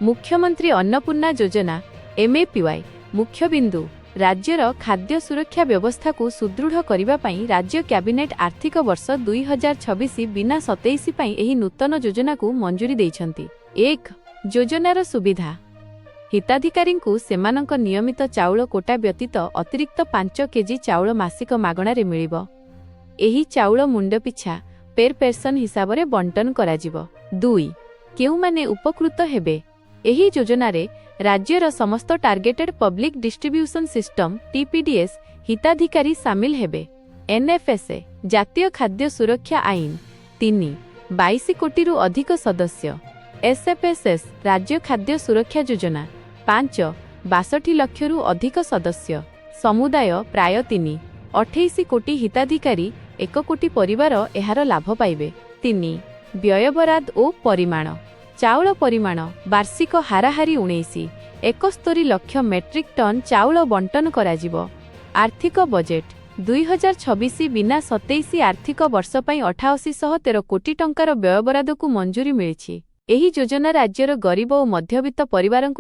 मुख्यमंत्री अन्नपूर्णा योजना एमएपीवाई मुख्य बिंदु राज्यर खाद्य सुरक्षा व्यवस्था को सुदृढ़ करने पई राज्य कैबिनेट आर्थिक वर्ष 2026 बिना 27 पई एही नूतन योजना को मंजूरी देइछंती। 1 योजनार सुविधा हिताधिकारी को सेमानंक नियमित चाउल कोटा व्यतीत अतिरिक्त 5 केजी चाउल मासिक मागणारे मिलिबो। एही चाउल मुंड पिछा पेर पर्सन हिसाब रे बंटन कराजिबो। 2 केउमाने उपकृत हेबे एही योजनारे राज्यर समस्त targeted public distribution system TPDS हिताधिकारी सामिल हेबे। एनएफएसए जातीय खाद्य सुरक्षा आईन 3 22 कोटी रु अधिक सदस्य। एसएफएसएस राज्य खाद्य सुरक्षा योजना 5 62 लाख रु अधिक सदस्य। समुदाय प्राय 3 28 कोटी हिताधिकारी 1 कोटी परिवार एहार लाभ पाइबे। 3 व्ययबराद ओ परिमाण चाउल परिमाण वार्षिक हाराहारी 19 71 लाख मेट्रिक टन चाउल बंटन कराजिबो। आर्थिक बजेट 2026 बिना 27 आर्थिक वर्ष पई 8813 कोटी टंकार व्ययबराद को मंजूरी मिलिछि। एही योजना राज्यर गरीब और मध्यवित्त परिवार